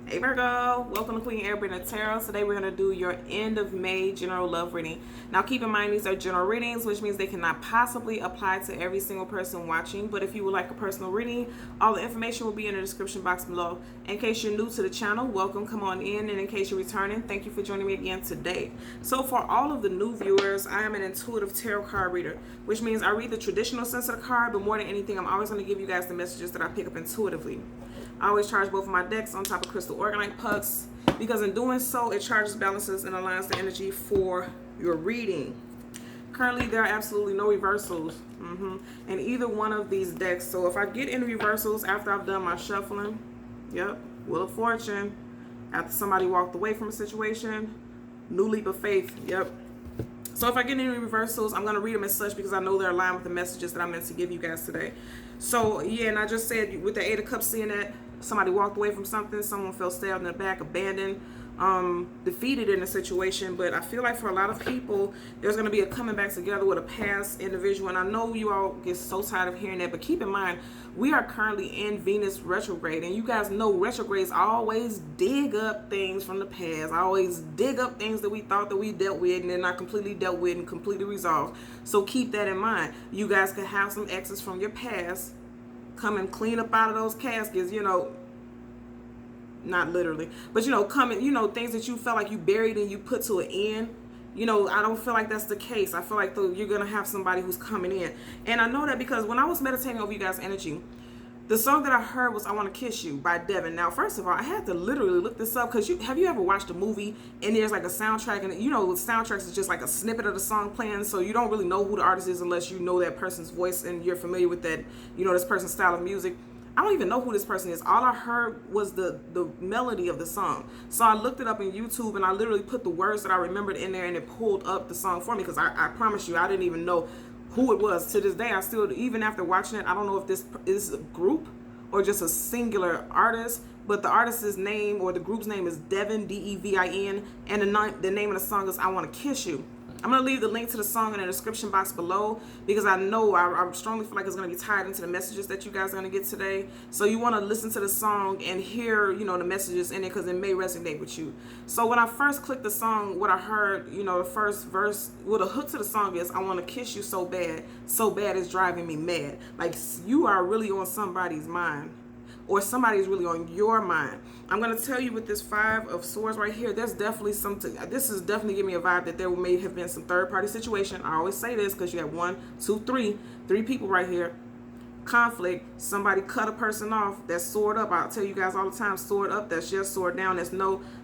Hey Virgo, welcome to Queen Airbender Tarot. Today we're going to do your end of May general love reading. Now keep in mind these are general readings, which means they cannot possibly apply to every single person watching. But if you would like a personal reading, all the information will be in the description box below. In case you're new to the channel, welcome, come on in. And in case you're returning, thank you for joining me again today. So for all of the new viewers, I am an intuitive tarot card reader, which means I read the traditional sense of the card, but more than anything, I'm always going to give you guys the messages that I pick up intuitively. I always charge both of my decks on top of crystal organite pucks because in doing so, it charges, balances, and aligns the energy for your reading. Currently, there are absolutely no reversals in either one of these decks. So if I get any reversals after I've done my shuffling, yep, Wheel of Fortune. After somebody walked away from a situation, new leap of faith, yep. So if I get any reversals, I'm going to read them as such because I know they're aligned with the messages that I meant to give you guys today. So, yeah, and I just said with the Eight of Cups, seeing that somebody walked away from something, someone felt stabbed in the back, abandoned, defeated in a situation. But I feel like for a lot of people, there's going to be a coming back together with a past individual. And I know you all get so tired of hearing that, but keep in mind, we are currently in Venus retrograde. And you guys know retrogrades always dig up things from the past. Always dig up things that we thought that we dealt with and they're not completely dealt with and completely resolved. So keep that in mind. You guys can have some exes from your past come and clean up out of those caskets, you know, not literally, but you know, coming, you know, things that you felt like you buried and you put to an end. You know, I don't feel like that's the case. I feel like you're going to have somebody who's coming in. And I know that because when I was meditating over you guys' energy, the song that I heard was I Want to Kiss You by Devin. Now, first of all, I had to literally look this up because have you ever watched a movie and there's like a soundtrack and you know with soundtracks it's just like a snippet of the song playing, so you don't really know who the artist is unless you know that person's voice and you're familiar with that, you know, this person's style of music. I don't even know who this person is. All I heard was the melody of the song. So I looked it up in YouTube and I literally put the words that I remembered in there and it pulled up the song for me because I promise you I didn't even know who it was. To this day, I still, even after watching it, I don't know if this is a group or just a singular artist, but the artist's name or the group's name is Devin, D-E-V-I-N, and the name of the song is I Want to Kiss You. I'm going to leave the link to the song in the description box below because I know I strongly feel like it's going to be tied into the messages that you guys are going to get today. So you want to listen to the song and hear, you know, the messages in it because it may resonate with you. So when I first clicked the song, what I heard, you know, the first verse, well, the hook to the song is I want to kiss you so bad it's driving me mad. Like you are really on somebody's mind. Or somebody's really on your mind. I'm going to tell you with this Five of Swords right here, there's definitely something, this is definitely giving me a vibe that there may have been some third-party situation. I always say this because you have three people right here. Conflict, somebody cut a person off, that's sword up. I'll tell you guys all the time, sword up, that's just sword down.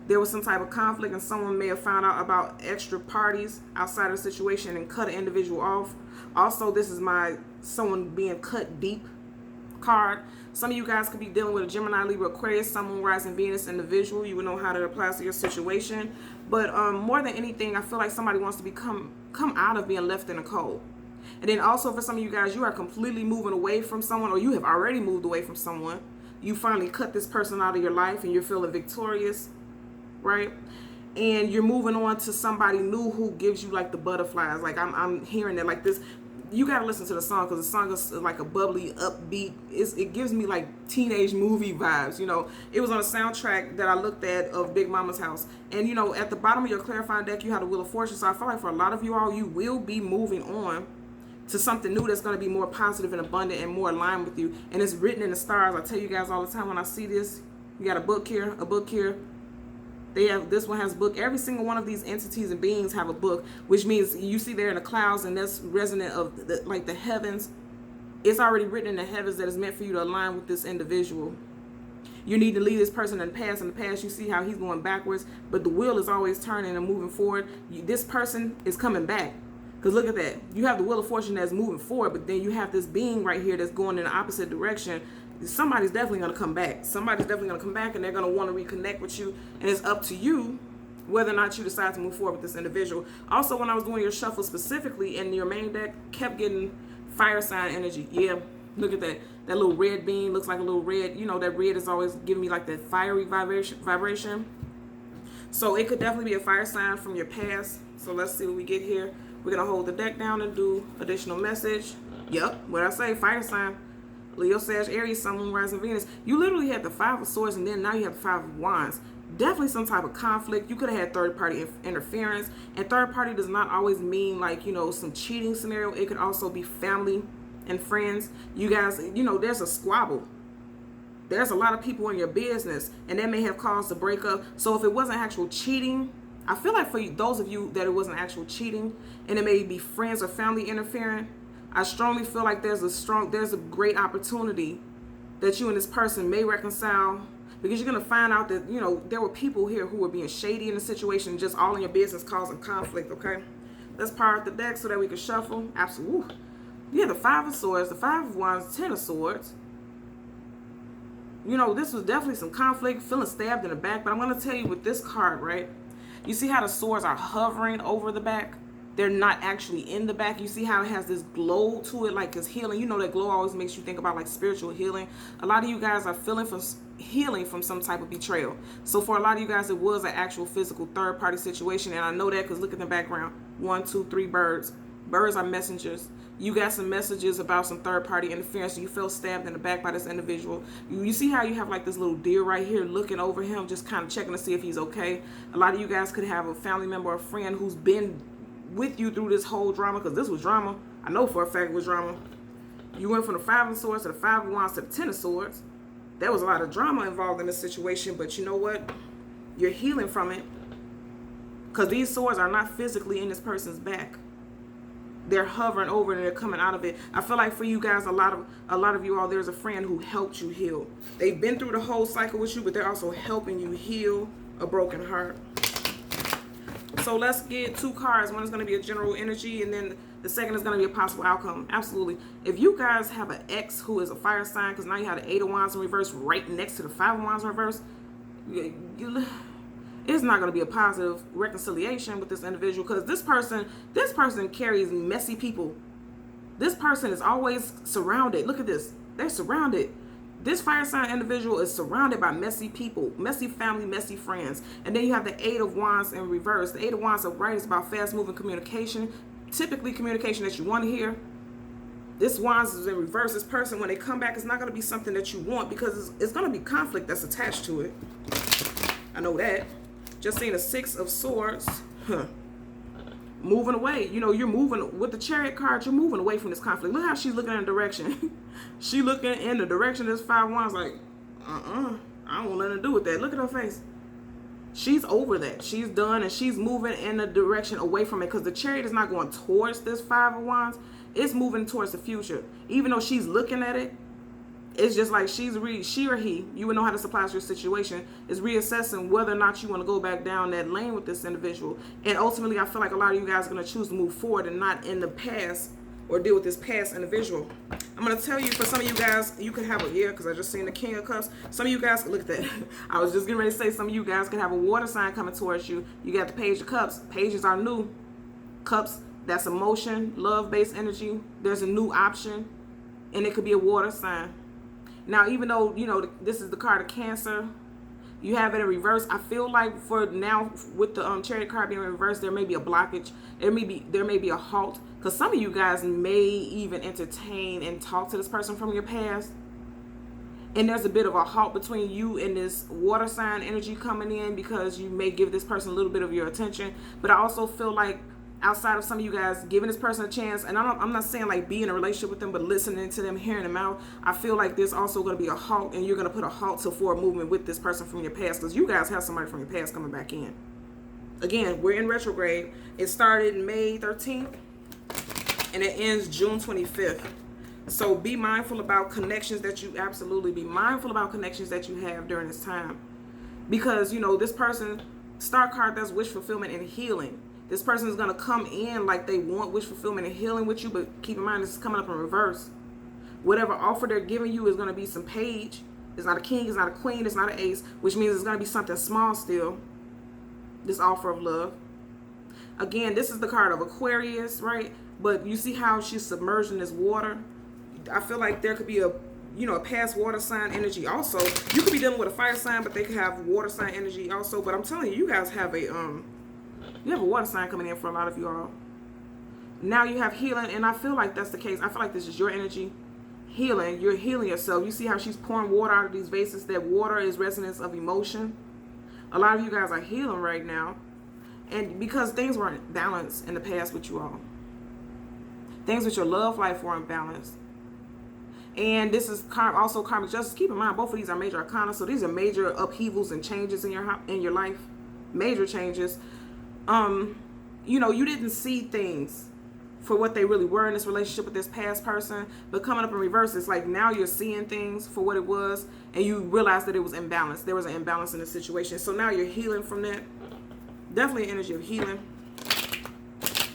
There was some type of conflict and someone may have found out about extra parties outside of the situation and cut an individual off. Also, this is someone being cut deep card. Some of you guys could be dealing with a Gemini, Libra, Aquarius, Sun, Moon, Rising, Venus individual. You would know how to apply to your situation. But more than anything, I feel like somebody wants to come out of being left in the cold. And then also for some of you guys, you are completely moving away from someone, or you have already moved away from someone. You finally cut this person out of your life and you're feeling victorious, right? And you're moving on to somebody new who gives you like the butterflies. Like I'm hearing that like this. You gotta listen to the song because the song is like a bubbly, upbeat. It gives me like teenage movie vibes. You know, it was on a soundtrack that I looked at of Big Mama's House. And you know, at the bottom of your clarifying deck, you have the Wheel of Fortune. So I feel like for a lot of you all, you will be moving on to something new that's going to be more positive and abundant and more aligned with you. And it's written in the stars. I tell you guys all the time when I see this, you got a book here, a book here. This one has a book. Every single one of these entities and beings have a book, which means you see there in the clouds, and that's resonant of like the heavens. It's already written in the heavens that is meant for you to align with this individual. You need to leave this person in the past. In the past, you see how he's going backwards, but the wheel is always turning and moving forward. This person is coming back. Because look at that. You have the Wheel of Fortune that's moving forward, but then you have this being right here that's going in the opposite direction. Somebody's definitely going to come back. Somebody's definitely going to come back and they're going to want to reconnect with you. And it's up to you whether or not you decide to move forward with this individual. Also, when I was doing your shuffle specifically in your main deck, kept getting fire sign energy. Yeah, look at that. That little red bean looks like a little red. You know, that red is always giving me like that fiery vibration. So it could definitely be a fire sign from your past. So let's see what we get here. We're going to hold the deck down and do additional message. Yep, what I say, fire sign. Leo, Sag, Aries, Sun, Moon, Rising, Venus. You literally had the Five of Swords, and then now you have the Five of Wands. Definitely some type of conflict. You could have had third-party interference. And third-party does not always mean, like, you know, some cheating scenario. It could also be family and friends. You guys, you know, there's a squabble. There's a lot of people in your business, and that may have caused a breakup. So if it wasn't actual cheating, I feel like for you, those of you that it wasn't actual cheating, and it may be friends or family interfering, I strongly feel like there's a great opportunity that you and this person may reconcile, because you're going to find out that, you know, there were people here who were being shady in the situation, just all in your business, causing conflict, okay? Let's power up the deck so that we can shuffle. Absolutely. You have the Five of Swords, the Five of Wands, Ten of Swords. You know, this was definitely some conflict, feeling stabbed in the back, but I'm going to tell you with this card, right? You see how the swords are hovering over the back? They're not actually in the back. You see how it has this glow to it, like it's healing. You know that glow always makes you think about like spiritual healing. A lot of you guys are healing from some type of betrayal. So for a lot of you guys, it was an actual physical third-party situation. And I know that because look at the background. 1, 2, 3 birds. Birds are messengers. You got some messages about some third-party interference. You felt stabbed in the back by this individual. You see how you have like this little deer right here looking over him, just kind of checking to see if he's okay. A lot of you guys could have a family member or a friend who's been with you through this whole drama, because this was drama. I know for a fact it was drama. You went from the Five of Swords to the Five of Wands to the Ten of Swords. There was a lot of drama involved in this situation, but you know what? You're healing from it, because these swords are not physically in this person's back. They're hovering over and they're coming out of it. I feel like for you guys, a lot of you all, there's a friend who helped you heal. They've been through the whole cycle with you, but they're also helping you heal a broken heart. So let's get 2 cards. One is going to be a general energy, and then the second is going to be a possible outcome. Absolutely. If you guys have an ex who is a fire sign, because now you have the 8 of Wands in reverse right next to the 5 of Wands in reverse, it's not going to be a positive reconciliation with this individual, because this person carries messy people. This person is always surrounded. Look at this. They're surrounded. This fire sign individual is surrounded by messy people, messy family, messy friends. And then you have the 8 of Wands in reverse. The 8 of Wands upright is about fast-moving communication, typically communication that you want to hear. This Wands is in reverse. This person, when they come back, it's not going to be something that you want, because it's going to be conflict that's attached to it. I know that. Just seeing the 6 of Swords. Moving away. You know, you're moving with the Chariot card. You're moving away from this conflict. Look how she's looking in a direction. She looking in the direction of this 5 of Wands like, I don't want nothing to do with that. Look at her face. She's over that. She's done, and she's moving in the direction away from it, because the Chariot is not going towards this 5 of Wands. It's moving towards the future. Even though she's looking at it, it's just like she or he, you would know how to apply to your situation, is reassessing whether or not you want to go back down that lane with this individual. And ultimately, I feel like a lot of you guys are going to choose to move forward and not in the past or deal with this past individual. I'm going to tell you, for some of you guys, you could have because I just seen the King of Cups. Some of you guys, look at that. I was just getting ready to say, some of you guys could have a water sign coming towards you. You got the Page of Cups. Pages are new. Cups, that's emotion, love-based energy. There's a new option, and it could be a water sign. Now, even though, you know, this is the card of Cancer, you have it in reverse. I feel like for now, with the Chariot card being in reverse, there may be a blockage. There may be a halt, because some of you guys may even entertain and talk to this person from your past. And there's a bit of a halt between you and this water sign energy coming in, because you may give this person a little bit of your attention. But I also feel like, outside of some of you guys giving this person a chance, and I'm not saying like be in a relationship with them, but listening to them, hearing them out, I feel like there's also going to be a halt, and you're going to put a halt to forward movement with this person from your past, because you guys have somebody from your past coming back in. Again, we're in retrograde. It started May 13th, and it ends June 25th. So be mindful about connections that you, absolutely be mindful about connections that you have during this time. Because, you know, this person, star card, that's wish fulfillment and healing. This person is going to come in like they want wish fulfillment and healing with you, but keep in mind, this is coming up in reverse. Whatever offer they're giving you is going to be some page. It's not a king, it's not a queen, it's not an ace, which means it's going to be something small still, this offer of love. Again, this is the card of Aquarius, right? But you see how she's submerged in this water? I feel like there could be a past water sign energy also. You could be dealing with a fire sign, but they could have water sign energy also. But I'm telling you, you guys have you have a water sign coming in for a lot of you all. Now you have healing, and I feel like that's the case. I feel like this is your energy. healing. You're healing yourself. You see how she's pouring water out of these vases? That water is resonance of emotion. A lot of you guys are healing right now. And because things weren't balanced in the past with you all. Things with your love life weren't balanced. And this is also karmic justice. Keep in mind, both of these are major arcana. So these are major upheavals and changes in your life. Major changes. You know, you didn't see things for what they really were in this relationship with this past person. But coming up in reverse, it's like now you're seeing things for what it was. And you realize that it was imbalanced. There was an imbalance in the situation. So now you're healing from that. Definitely an energy of healing.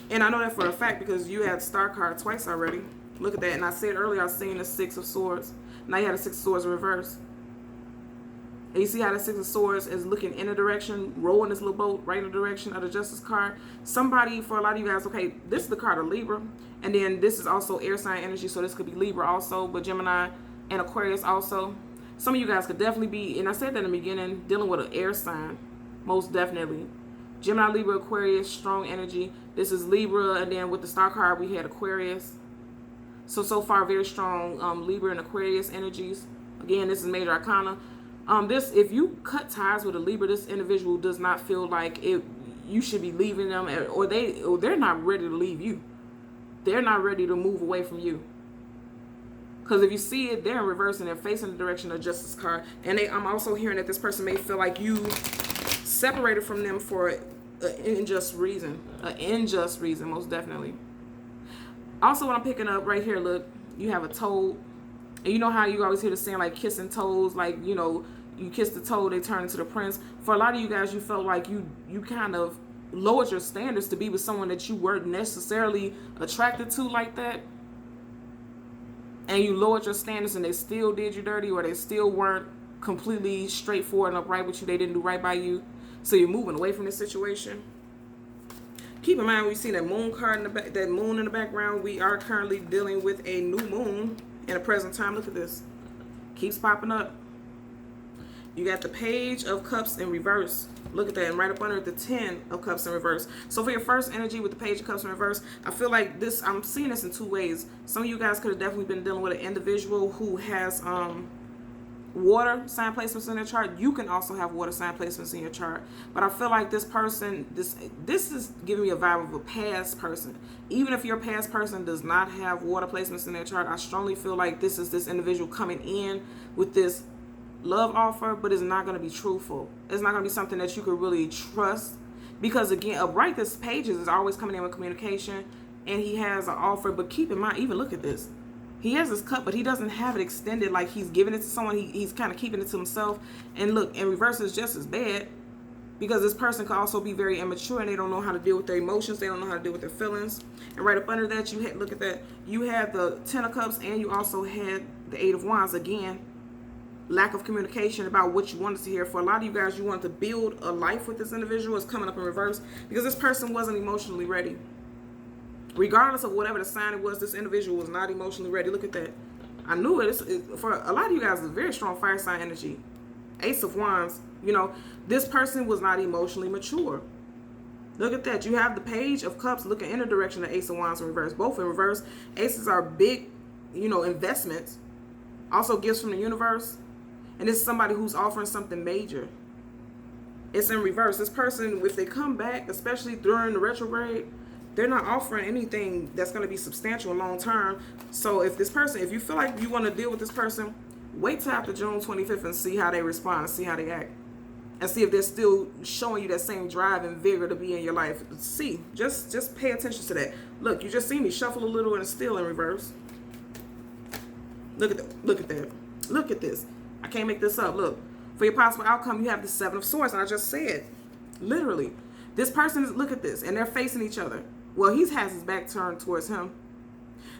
And I know that for a fact because you had Star card twice already. Look at that. And I said earlier I was seeing the Six of Swords. Now you had a Six of Swords in reverse. And you see how the Six of Swords is looking in a direction, rowing this little boat right in the direction of the Justice card. Somebody, for a lot of you guys, okay, this is the card of Libra. And then this is also air sign energy. So this could be Libra also, but Gemini and Aquarius also. Some of you guys could definitely be, and I said that in the beginning, dealing with an air sign. Most definitely. Gemini, Libra, Aquarius, strong energy. This is Libra. And then with the Star card, we had Aquarius. So far, very strong Libra and Aquarius energies. Again, this is major arcana. If you cut ties with a Libra, this individual does not feel like you should be leaving them, or they're not ready to leave you. They're not ready to move away from you. Because if you see it, they're in reverse and they're facing the direction of Justice card. And I'm also hearing that this person may feel like you separated from them for an unjust reason. An unjust reason, most definitely. Also, what I'm picking up right here, look, you have a toad. And you know how you always hear the saying, like, kissing toads, like, you know, you kiss the toad, they turn into the prince. For a lot of you guys, you felt like you kind of lowered your standards to be with someone that you weren't necessarily attracted to like that. And you lowered your standards and they still did you dirty, or they still weren't completely straightforward and upright with you. They didn't do right by you. So you're moving away from this situation. Keep in mind, we see that moon card in the back, that moon in the background. We are currently dealing with a new moon in the present time. Look at this. Keeps popping up. You got the Page of Cups in reverse. Look at that. And right up under it, the 10 of Cups in reverse. So for your first energy with the Page of Cups in reverse, I feel like this, I'm seeing this in two ways. Some of you guys could have definitely been dealing with an individual who has water sign placements in their chart. You can also have water sign placements in your chart. But I feel like this person, this is giving me a vibe of a past person. Even if your past person does not have water placements in their chart, I strongly feel like this is this individual coming in with this love offer, but it's not going to be truthful. It's not going to be something that you could really trust. Because again, upright, this Pages is always coming in with communication, and he has an offer. But keep in mind, even look at this. He has this cup, but he doesn't have it extended like he's giving it to someone. He's kind of keeping it to himself. And look, in reverse is just as bad, because this person could also be very immature and they don't know how to deal with their emotions. They don't know how to deal with their feelings. And right up under that, you had, look at that. You had the 10 of Cups, and you also had the 8 of Wands. Again, lack of communication about what you wanted to hear. For a lot of you guys, you wanted to build a life with this individual. It's coming up in reverse because this person wasn't emotionally ready. Regardless of whatever the sign it was, this individual was not emotionally ready. Look at that. I knew it. For a lot of you guys, it's very strong fire sign energy. Ace of Wands. You know, this person was not emotionally mature. Look at that. You have the Page of Cups looking in the direction of Ace of Wands in reverse. Both in reverse. Aces are big, you know, investments. Also gifts from the universe. And this is somebody who's offering something major. It's in reverse. This person, if they come back, especially during the retrograde, they're not offering anything that's going to be substantial and long term. So if this person, if you feel like you want to deal with this person, wait till after June 25th and see how they respond and see how they act. And see if they're still showing you that same drive and vigor to be in your life. See, just pay attention to that. Look, you just see me shuffle a little and it's still in reverse. Look at that. Look at that. Look at this. I can't make this up. Look, for your possible outcome, you have the 7 of Swords. And I just said, literally, this person is, look at this, and they're facing each other. Well, he has his back turned towards him.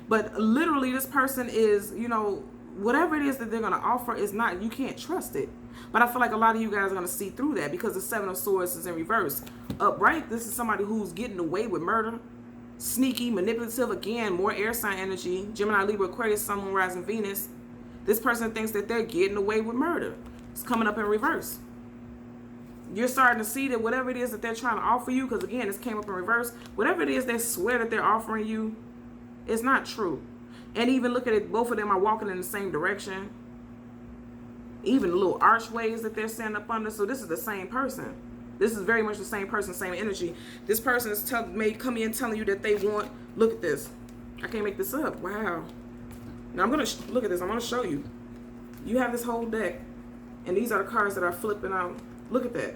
But literally, this person is, you know, whatever it is that they're going to offer is not, you can't trust it. But I feel like a lot of you guys are going to see through that because the 7 of Swords is in reverse. Upright, this is somebody who's getting away with murder. Sneaky, manipulative, again, more air sign energy. Gemini, Libra, Aquarius, Sun, Moon, Rising, Venus. This person thinks that they're getting away with murder. It's coming up in reverse. You're starting to see that whatever it is that they're trying to offer you, because again, this came up in reverse, whatever it is they swear that they're offering you, it's not true. And even look at it, both of them are walking in the same direction. Even the little archways that they're standing up under. So this is the same person. This is very much the same person, same energy. This person is may come in telling you that they want, look at this. I can't make this up. Wow. Now I'm going to, look at this. I'm going to show you. You have this whole deck. And these are the cards that are flipping out. Look at that.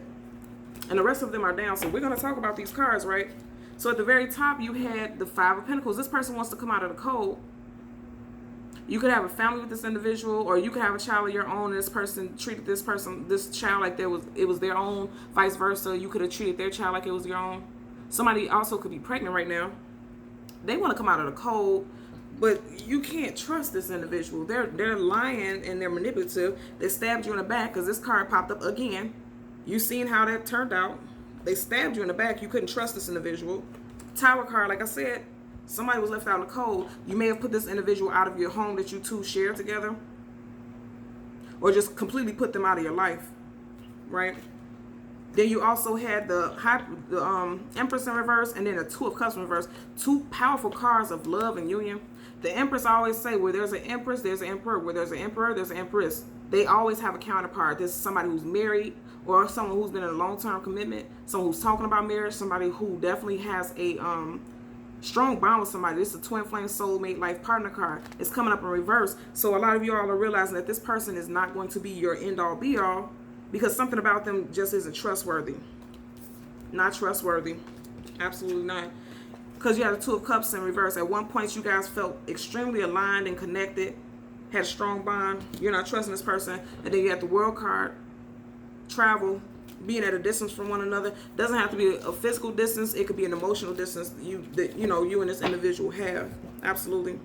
And the rest of them are down. So we're going to talk about these cards, right? So at the very top, you had the Five of Pentacles. This person wants to come out of the cold. You could have a family with this individual, or you could have a child of your own, and this person treated this child like it was their own, vice versa. You could have treated their child like it was your own. Somebody also could be pregnant right now. They want to come out of the cold, but you can't trust this individual. They're lying and they're manipulative. They stabbed you in the back, because this card popped up again. You seen how that turned out. They stabbed you in the back. You couldn't trust this individual. Tower card, like I said, somebody was left out in the cold. You may have put this individual out of your home that you two share together, or just completely put them out of your life, right? Then you also had the Empress in reverse, and then the Two of Cups in reverse. Two powerful cards of love and union. The Empress, I always say, where there's an Empress, there's an Emperor. Where there's an Emperor, there's an Empress. They always have a counterpart. There's somebody who's married, or someone who's been in a long-term commitment, someone who's talking about marriage, somebody who definitely has a strong bond with somebody. This is a twin flame soulmate life partner card. It's coming up in reverse. So a lot of you all are realizing that this person is not going to be your end-all be-all, because something about them just isn't trustworthy. Not trustworthy. Absolutely not. Because you have the Two of Cups in reverse. At one point, you guys felt extremely aligned and connected, had a strong bond. You're not trusting this person. And then you have the World card. Travel, being at a distance from one another. Doesn't have to be a physical distance. It could be an emotional distance you and this individual have. Absolutely.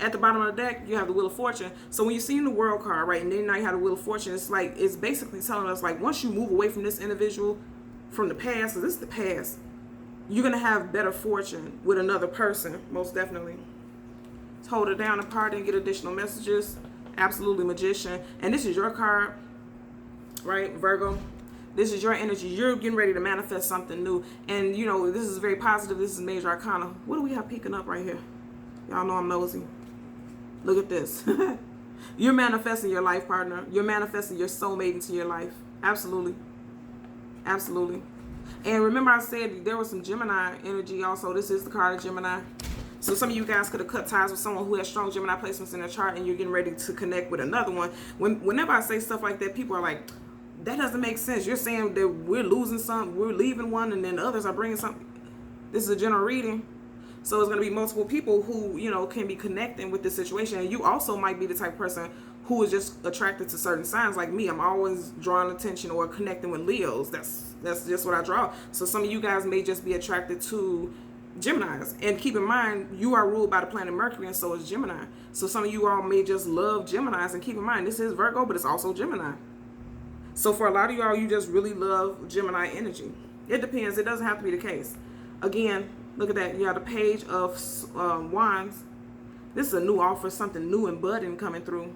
At the bottom of the deck, you have the Wheel of Fortune. So when you're seeing the World card, right, and then now you have the Wheel of Fortune, it's basically telling us, like, once you move away from this individual, from the past, so this is the past, you're going to have better fortune with another person, most definitely. Let's hold it down apart and get additional messages. Absolutely, Magician. And this is your card. Right, Virgo, this is your energy. You're getting ready to manifest something new. And, this is very positive. This is Major Arcana. What do we have peeking up right here? Y'all know I'm nosy. Look at this. You're manifesting your life partner. You're manifesting your soulmate into your life. Absolutely. Absolutely. And remember I said there was some Gemini energy also. This is the card of Gemini. So some of you guys could have cut ties with someone who has strong Gemini placements in their chart, and you're getting ready to connect with another one. Whenever I say stuff like that, people are like, that doesn't make sense. You're saying that we're losing some, we're leaving one, and then the others are bringing something. This is a general reading. So it's going to be multiple people who, can be connecting with this situation. And you also might be the type of person who is just attracted to certain signs like me. I'm always drawing attention or connecting with Leos. That's just what I draw. So some of you guys may just be attracted to Geminis. And keep in mind, you are ruled by the planet Mercury, and so is Gemini. So some of you all may just love Geminis. And keep in mind, this is Virgo, but it's also Gemini. So for a lot of y'all, you just really love Gemini energy. It depends. It doesn't have to be the case. Again, look at that. You have the Page of Wands. This is a new offer, something new and budding coming through.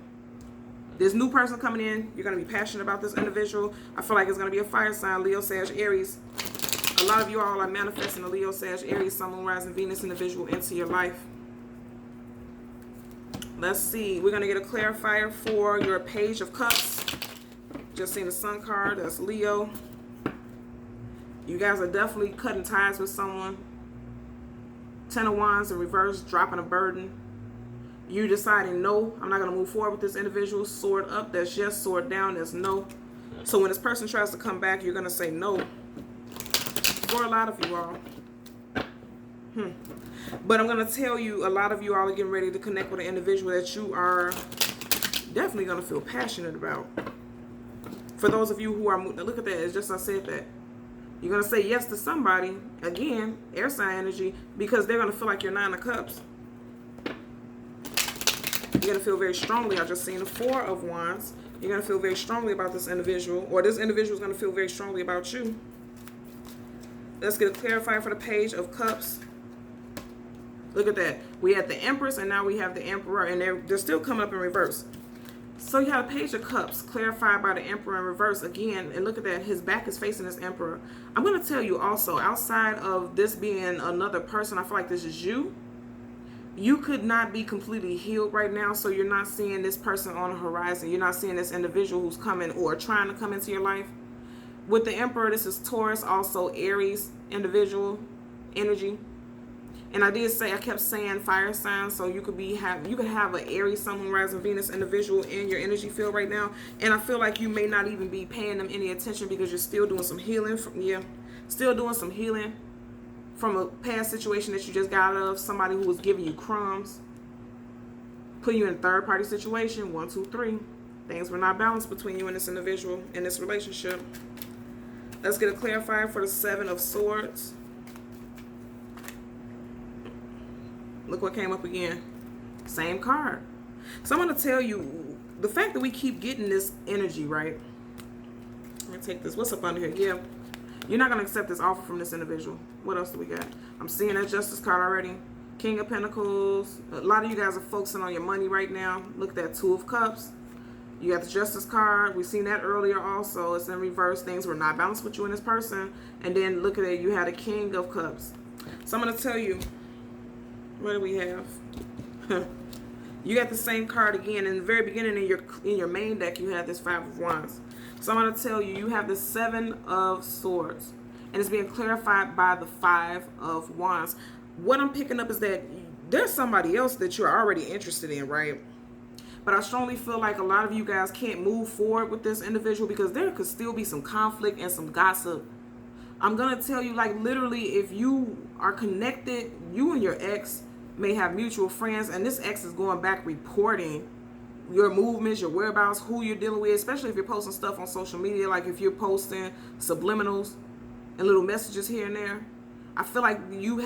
This new person coming in, you're going to be passionate about this individual. I feel like it's going to be a fire sign, Leo, Sag, Aries. A lot of you all are manifesting a Leo, Sag, Aries, Sun, Moon, Rising, Venus individual into your life. Let's see. We're going to get a clarifier for your Page of Cups. Just seen the Sun card. That's Leo. You guys are definitely cutting ties with someone. Ten of Wands in reverse, dropping a burden. You deciding, no, I'm not going to move forward with this individual. Sword up, that's yes. Sword down, that's no. So when this person tries to come back, you're going to say no. For a lot of you all. But I'm going to tell you, a lot of you all are getting ready to connect with an individual that you are definitely going to feel passionate about. For those of you who are, look at that, it's just I said that. You're going to say yes to somebody, again, air sign energy, because they're going to feel like you're Nine of Cups. You're going to feel very strongly. I just seen the Four of Wands. You're going to feel very strongly about this individual, or this individual is going to feel very strongly about you. Let's get a clarifier for the Page of Cups. Look at that. We had the Empress, and now we have the Emperor, and they're still coming up in reverse. So you have a Page of Cups clarified by the Emperor in reverse again. And look at that. His back is facing this Emperor. I'm going to tell you also, outside of this being another person, I feel like this is you. You could not be completely healed right now, so you're not seeing this person on the horizon. You're not seeing this individual who's coming or trying to come into your life. With the Emperor, this is Taurus, also Aries individual energy. And I kept saying fire signs, so you could have an Aries, Sun, Moon, Rising, Venus individual in your energy field right now. And I feel like you may not even be paying them any attention because you're still doing some healing. Still doing some healing from a past situation that you just got out of. Somebody who was giving you crumbs, putting you in a third-party situation. 1, 2, 3. Things were not balanced between you and this individual in this relationship. Let's get a clarifier for the 7 of Swords. Look what came up again. Same card. So I'm going to tell you, the fact that we keep getting this energy, right? Let me take this. What's up under here? Yeah. You're not going to accept this offer from this individual. What else do we got? I'm seeing that Justice card already. King of Pentacles. A lot of you guys are focusing on your money right now. Look at that 2 of Cups. You got the Justice card. We've seen that earlier also. It's in reverse. Things were not balanced with you and this person. And then look at it. You had a King of Cups. So I'm going to tell you. What do we have? You got the same card again. In the very beginning in your main deck, you had this 5 of Wands. So I'm going to tell you, you have the 7 of Swords. And it's being clarified by the 5 of Wands. What I'm picking up is that there's somebody else that you're already interested in, right? But I strongly feel like a lot of you guys can't move forward with this individual because there could still be some conflict and some gossip. I'm going to tell you, like, literally, if you are connected, you and your ex may have mutual friends, and this ex is going back reporting your movements, your whereabouts, who you're dealing with, especially if you're posting stuff on social media, like if you're posting subliminals and little messages here and there. I feel like you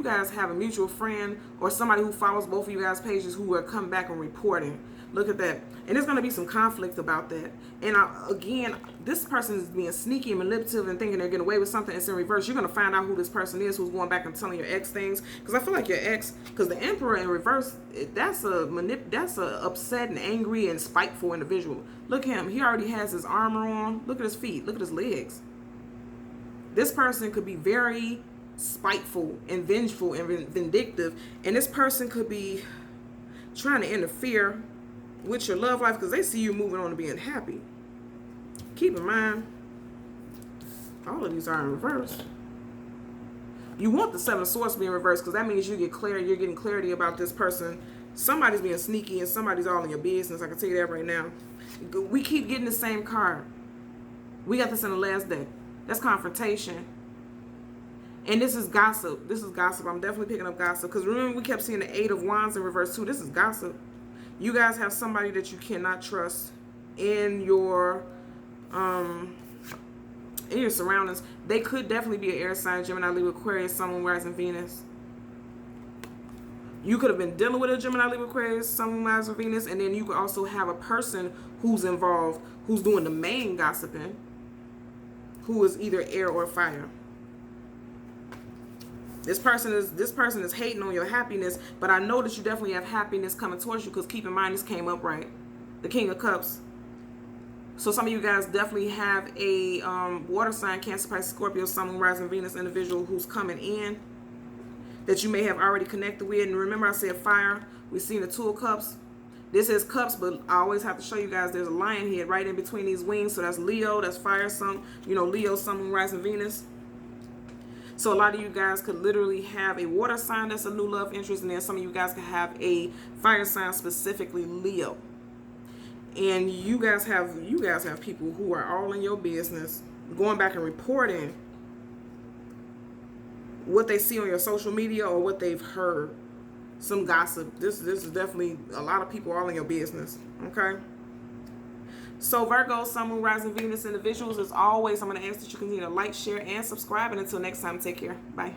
guys have a mutual friend or somebody who follows both of you guys' pages who are coming back and reporting. Look at that. And there's going to be some conflict about that. And again, this person is being sneaky and manipulative and thinking they're getting away with something. It's in reverse. You're going to find out who this person is who's going back and telling your ex things. Because I feel like your ex, because the Emperor in reverse, that's a upset and angry and spiteful individual. Look at him. He already has his armor on. Look at his feet. Look at his legs. This person could be very spiteful and vengeful and vindictive. And this person could be trying to interfere with your love life because they see you moving on to being happy. Keep in mind, all of these are in reverse. You want the 7 of Swords to be in reverse because that means you're getting clarity about this person. Somebody's being sneaky and somebody's all in your business. I can tell you that right now. We keep getting the same card. We got this in the last deck. That's confrontation. And this is gossip. This is gossip. I'm definitely picking up gossip because remember we kept seeing the 8 of Wands in reverse too. This is gossip. You guys have somebody that you cannot trust in your surroundings. They could definitely be an air sign, Gemini, Libra, Aquarius, Sun, Moon, Rising, Venus. You could have been dealing with a Gemini, Libra, Aquarius, Sun, Moon, Rising, Venus, and then you could also have a person who's involved, who's doing the main gossiping, who is either air or fire. This person is hating on your happiness, but I know that you definitely have happiness coming towards you because keep in mind this came up right. The King of Cups. So some of you guys definitely have a water sign, Cancer, Pisces, Scorpio, Sun, Moon, Rising, Venus individual who's coming in that you may have already connected with. And remember I said fire. We've seen the 2 of Cups. This is Cups, but I always have to show you guys there's a lion head right in between these wings. So that's Leo, that's fire, Leo, Sun, Moon, Rising, Venus. So a lot of you guys could literally have a water sign that's a new love interest, and then some of you guys could have a fire sign, specifically Leo. And you guys have people who are all in your business, going back and reporting what they see on your social media or what they've heard. Some gossip. This is definitely a lot of people all in your business. Okay. So Virgo, Sun, Moon, Rising, Venus individuals, as always, I'm going to ask that you continue to like, share, and subscribe. And until next time, take care. Bye.